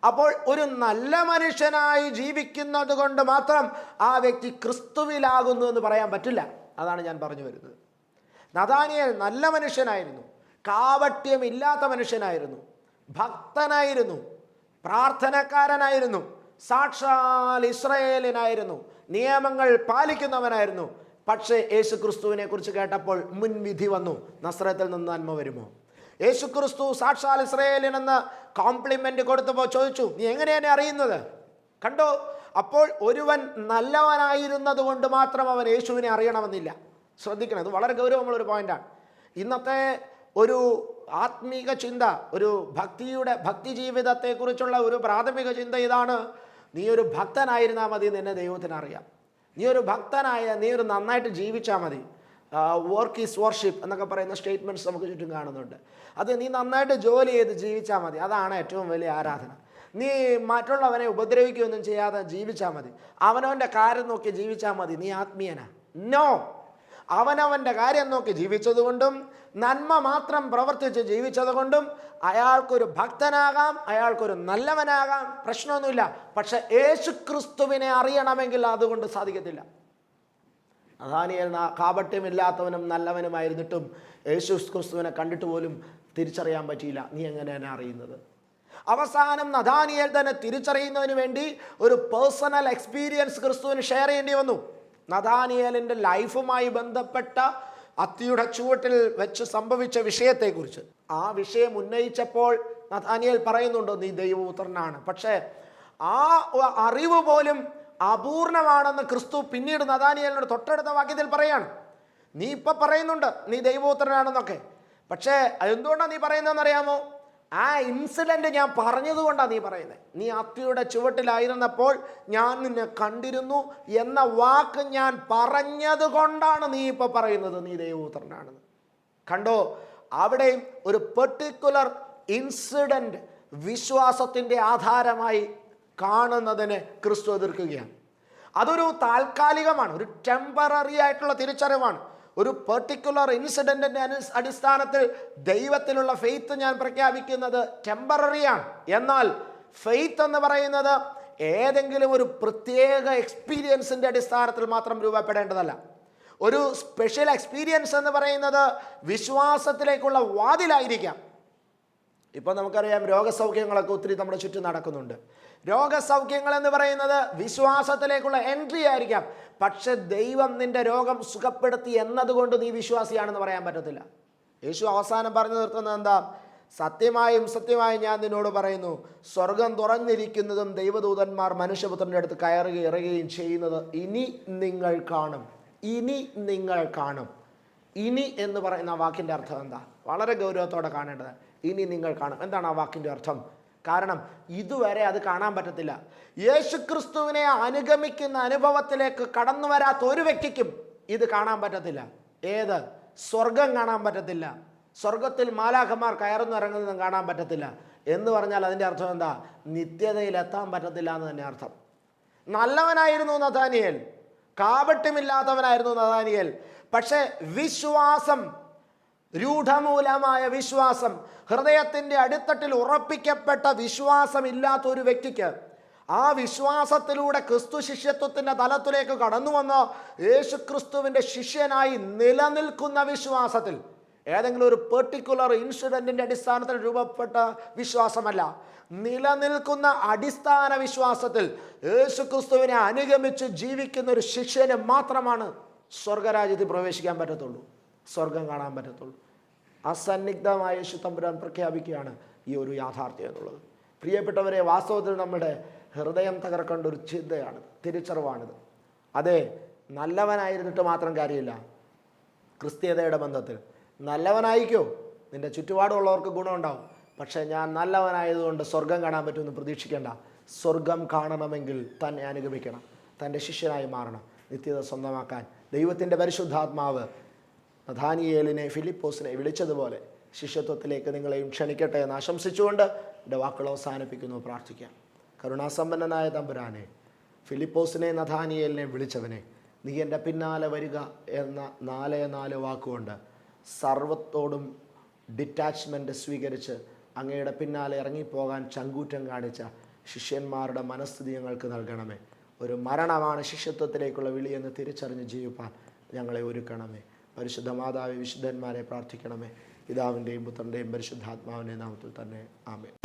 അപ്പോൾ ഒരു നല്ല മനുഷ്യനായി ജീവിക്കുന്നത് കൊണ്ട് മാത്രം ആ വ്യക്തി ക്രിസ്തുവിലാകുന്നു എന്ന് പറയാൻ പറ്റില്ല. അതാണ് ഞാൻ പറഞ്ഞു വരുന്നത്. നഥാനിയേൽ നല്ല മനുഷ്യനായിരുന്നു, കാപട്യമില്ലാത്ത മനുഷ്യനായിരുന്നു, ഭക്തനായിരുന്നു, പ്രാർത്ഥനക്കാരനായിരുന്നു, സാക്ഷാൽ ഇസ്രായേലിനായിരുന്നു, നിയമങ്ങൾ പാലിക്കുന്നവനായിരുന്നു. പക്ഷേ യേശുക്രിസ്തുവിനെ കുറിച്ച് കേട്ടപ്പോൾ മുൻവിധി വന്നു, നസ്രത്തിൽ നിന്ന് നന്മ വരുമോ? യേശുക്രിസ്തു സാക്ഷാൽ ഇസ്രായേലിനെന്ന് കോംപ്ലിമെന്റ് കൊടുത്തപ്പോൾ ചോദിച്ചു, നീ എങ്ങനെയാണ് അറിയുന്നത്? കണ്ടോ, അപ്പോൾ ഒരുവൻ നല്ലവനായിരുന്നത് കൊണ്ട് മാത്രം അവൻ യേശുവിനെ അറിയണമെന്നില്ല. ശ്രദ്ധിക്കണം, ഇത് വളരെ ഗൗരവമുള്ളൊരു പോയിന്റാണ്. ഇന്നത്തെ ഒരു ആത്മീക ചിന്ത, ഒരു ഭക്തി ജീവിതത്തെക്കുറിച്ചുള്ള ഒരു പ്രാഥമിക ചിന്ത ഇതാണ്: നീ ഒരു ഭക്തനായിരുന്നാൽ മതി, നിന്നെ ദൈവത്തിന് അറിയാം. നീ ഒരു നീ ഒരു നന്നായിട്ട് ജീവിച്ചാൽ മതി. വർക്ക് ഈസ് വർഷിപ്പ് എന്നൊക്കെ പറയുന്ന സ്റ്റേറ്റ്മെൻറ്റ്സ് നമുക്ക് ചുറ്റും കാണുന്നുണ്ട്. അത് നീ നന്നായിട്ട് ജോലി ചെയ്ത് ജീവിച്ചാൽ മതി, അതാണ് ഏറ്റവും വലിയ ആരാധന. നീ മറ്റുള്ളവനെ ഉപദ്രവിക്കുകയൊന്നും ചെയ്യാതെ ജീവിച്ചാൽ മതി, അവനവൻ്റെ കാര്യം നോക്കി ജീവിച്ചാൽ മതി, നീ ആത്മീയനാ. നോ, അവനവൻ്റെ കാര്യം നോക്കി ജീവിച്ചതുകൊണ്ടും നന്മ മാത്രം പ്രവർത്തിച്ച് ജീവിച്ചതുകൊണ്ടും അയാൾക്കൊരു ഭക്തനാകാം, അയാൾക്കൊരു നല്ലവനാകാം, പ്രശ്നമൊന്നുമില്ല. പക്ഷെ യേശുക്രിസ്തുവിനെ അറിയണമെങ്കിൽ അതുകൊണ്ട് സാധിക്കത്തില്ല. നഥാനിയേൽ കാപട്യമില്ലാത്തവനും നല്ലവനുമായിരുന്നിട്ടും യേശുക്രിസ്തുവിനെ കണ്ടിട്ട് പോലും തിരിച്ചറിയാൻ പറ്റിയില്ല. നീ എങ്ങനെയാണ് അറിയുന്നത്? അവസാനം നഥാനിയേൽ തന്നെ തിരിച്ചറിയുന്നതിന് വേണ്ടി ഒരു പേഴ്സണൽ എക്സ്പീരിയൻസ് ക്രിസ്തുവിന് ഷെയർ ചെയ്യേണ്ടി വന്നു. നഥാനിയേലിൻ്റെ ലൈഫുമായി ബന്ധപ്പെട്ട അത്തിയുടെ ചുവട്ടിൽ വെച്ച് സംഭവിച്ച വിഷയത്തെക്കുറിച്ച്. ആ വിഷയം ഉന്നയിച്ചപ്പോൾ നഥാനിയേൽ പറയുന്നുണ്ടോ, നീ ദൈവപുത്രനാണ്. പക്ഷേ ആ അറിവ് പോലും അപൂർണമാണെന്ന് ക്രിസ്തു പിന്നീട് നഥാനിയേലിനോട് തൊട്ടടുത്ത വാക്യത്തിൽ പറയാണ്. നീ ഇപ്പം പറയുന്നുണ്ട് നീ ദൈവപുത്രനാണെന്നൊക്കെ, പക്ഷേ എന്തുകൊണ്ടാണ് നീ പറയുന്നതെന്നറിയാമോ? ആ ഇൻസിഡൻറ്റ് ഞാൻ പറഞ്ഞതുകൊണ്ടാണ് നീ പറയുന്നത്. നീ അത്തിയുടെ ചുവട്ടിലായിരുന്നപ്പോൾ ഞാൻ നിന്നെ കണ്ടിരുന്നു എന്ന വാക്ക് ഞാൻ പറഞ്ഞത് കൊണ്ടാണ് നീ ഇപ്പോൾ പറയുന്നത് നീ ദൈവപുത്രനാണെന്ന്. കണ്ടോ, അവിടെയും ഒരു പെർട്ടിക്കുലർ ഇൻസിഡൻറ്റ് വിശ്വാസത്തിൻ്റെ ആധാരമായി കാണുന്നതിനെ ക്രിസ്തു എതിർക്കുകയാണ്. അതൊരു താൽക്കാലികമാണ്, ഒരു ടെമ്പററി ആയിട്ടുള്ള തിരിച്ചറിവാണ്. ഒരു പെർട്ടിക്കുലർ ഇൻസിഡൻറ്റിൻ്റെ അടിസ്ഥാനത്തിൽ ദൈവത്തിലുള്ള ഫെയ്ത്ത് ഞാൻ പ്രഖ്യാപിക്കുന്നത് ടെമ്പററിയാണ്. എന്നാൽ ഫെയ്ത്ത് എന്ന് പറയുന്നത് ഏതെങ്കിലും ഒരു പ്രത്യേക എക്സ്പീരിയൻസിൻ്റെ അടിസ്ഥാനത്തിൽ മാത്രം രൂപപ്പെടേണ്ടതല്ല. ഒരു സ്പെഷ്യൽ എക്സ്പീരിയൻസ് എന്ന് പറയുന്നത് വിശ്വാസത്തിലേക്കുള്ള വാതിലായിരിക്കാം. ഇപ്പോൾ നമുക്കറിയാം, രോഗസൗഖ്യങ്ങളൊക്കെ ഒത്തിരി നമ്മുടെ ചുറ്റും നടക്കുന്നുണ്ട്. രോഗസൗഖ്യങ്ങൾ എന്ന് പറയുന്നത് വിശ്വാസത്തിലേക്കുള്ള എൻട്രി ആയിരിക്കാം. പക്ഷെ ദൈവം നിന്റെ രോഗം സുഖപ്പെടുത്തി എന്നതുകൊണ്ട് നീ വിശ്വാസിയാണെന്ന് പറയാൻ പറ്റത്തില്ല. യേശു അവസാനം പറഞ്ഞു നിർത്തുന്നത് എന്താ? സത്യമായും സത്യമായും ഞാൻ നിന്നോട് പറയുന്നു, സ്വർഗം തുറന്നിരിക്കുന്നതും ദൈവദൂതന്മാർ മനുഷ്യപുത്രൻ്റെ അടുത്ത് കയറുകയും ഇറങ്ങുകയും ചെയ്യുന്നത് ഇനി നിങ്ങൾ കാണും. ഇനി നിങ്ങൾ കാണും. ഇനി എന്ന് പറയുന്ന ആ വാക്കിൻ്റെ അർത്ഥം എന്താ? വളരെ ഗൗരവത്തോടെ കാണേണ്ടത്. ഇനി നിങ്ങൾ കാണും. എന്താണ് ആ വാക്കിൻ്റെ അർത്ഥം? കാരണം ഇതുവരെ അത് കാണാൻ പറ്റത്തില്ല. യേശുക്രിസ്തുവിനെ അനുഗമിക്കുന്ന അനുഭവത്തിലേക്ക് കടന്നു വരാത്ത ഒരു വ്യക്തിക്കും ഇത് കാണാൻ പറ്റത്തില്ല. ഏത്? സ്വർഗം കാണാൻ പറ്റത്തില്ല, സ്വർഗത്തിൽ മാലാഖമാർ കയറുന്നു ഇറങ്ങുന്നതും കാണാൻ പറ്റത്തില്ല എന്ന് പറഞ്ഞാൽ അതിൻ്റെ അർത്ഥം എന്താ? നിത്യതയിൽ എത്താൻ പറ്റത്തില്ല എന്ന് തന്നെ അർത്ഥം. നല്ലവനായിരുന്നു നഥാനിയേൽ, കാപട്യമില്ലാത്തവനായിരുന്നു നഥാനിയേൽ. പക്ഷേ വിശ്വാസം, രൂഢമൂലമായ വിശ്വാസം, ഹൃദയത്തിൻ്റെ അടിത്തട്ടിൽ ഉറപ്പിക്കപ്പെട്ട വിശ്വാസം ഇല്ലാത്ത ഒരു വ്യക്തിക്ക് ആ വിശ്വാസത്തിലൂടെ ക്രിസ്തു ശിഷ്യത്വത്തിൻ്റെ തലത്തിലേക്ക് കടന്നു വന്ന യേശുക്രിസ്തുവിൻ്റെ ശിഷ്യനായി നിലനിൽക്കുന്ന വിശ്വാസത്തിൽ, ഏതെങ്കിലും ഒരു പെർട്ടിക്കുലർ ഇൻസിഡൻറ്റിൻ്റെ അടിസ്ഥാനത്തിൽ രൂപപ്പെട്ട വിശ്വാസമല്ല, നിലനിൽക്കുന്ന അടിസ്ഥാന വിശ്വാസത്തിൽ യേശുക്രിസ്തുവിനെ അനുഗമിച്ച് ജീവിക്കുന്ന ഒരു ശിഷ്യന് മാത്രമാണ് സ്വർഗരാജ്യത്തിൽ പ്രവേശിക്കാൻ പറ്റത്തുള്ളൂ, സ്വർഗം കാണാൻ പറ്റത്തുള്ളൂ. അസന്നിഗ്ധമായ യേശു തമ്പുരാൻ പ്രഖ്യാപിക്കുകയാണ് ഈ ഒരു യാഥാർത്ഥ്യം എന്നുള്ളത്. പ്രിയപ്പെട്ടവരെ, വാസ്തവത്തിൽ നമ്മുടെ ഹൃദയം തകർക്കേണ്ട ഒരു ചിന്തയാണ്, തിരിച്ചറിവാണിത്. അതെ, നല്ലവനായിരുന്നിട്ട് മാത്രം കാര്യമില്ല. ക്രിസ്തീയതയുടെ ബന്ധത്തിൽ നല്ലവനായിക്കോ, നിൻ്റെ ചുറ്റുപാടുള്ളവർക്ക് ഗുണമുണ്ടാവും. പക്ഷേ ഞാൻ നല്ലവനായതുകൊണ്ട് സ്വർഗം കാണാൻ പറ്റുമെന്ന് പ്രതീക്ഷിക്കേണ്ട. സ്വർഗം കാണണമെങ്കിൽ തന്നെ അനുഗമിക്കണം, തൻ്റെ ശിഷ്യനായി മാറണം. നിത്യത സ്വന്തമാക്കാൻ ദൈവത്തിൻ്റെ പരിശുദ്ധാത്മാവ് നഥാനിയേലിനെ, ഫിലിപ്പോസിനെ വിളിച്ചതുപോലെ ശിഷ്യത്വത്തിലേക്ക് നിങ്ങളെയും ക്ഷണിക്കട്ടെ എന്ന് ആശംസിച്ചുകൊണ്ട് എൻ്റെ വാക്കുകൾ അവസാനിപ്പിക്കുന്നു. പ്രാർത്ഥിക്കാം. കരുണാസമ്പന്നനായ തമ്പുരാനെ, ഫിലിപ്പോസിനെ നഥാനിയേലിനെ വിളിച്ചവനെ, നീ എൻ്റെ പിന്നാലെ വരിക എന്ന 4 വാക്കുകൊണ്ട് സർവത്തോടും ഡിറ്റാച്ച്മെൻറ്റ് സ്വീകരിച്ച് അങ്ങയുടെ പിന്നാലെ ഇറങ്ങിപ്പോകാൻ ചങ്കൂറ്റം കാണിച്ച ശിഷ്യന്മാരുടെ മനസ്ഥിതി ഞങ്ങൾക്ക് നൽകണമേ. ഒരു മരണമാണ് ശിഷ്യത്വത്തിലേക്കുള്ള വിളിയെന്ന് തിരിച്ചറിഞ്ഞ് ജീവിപ്പാൻ ഞങ്ങളെ ഒരുക്കണമേ. പരിശുദ്ധ മാതാവേ, വിശുദ്ധന്മാരെ പ്രാർത്ഥിക്കണമേ. പിതാവിൻ്റെയും പുത്രൻ്റെയും പരിശുദ്ധാത്മാവിൻ്റെ നാമത്തിൽ തന്നെ. ആമേൻ.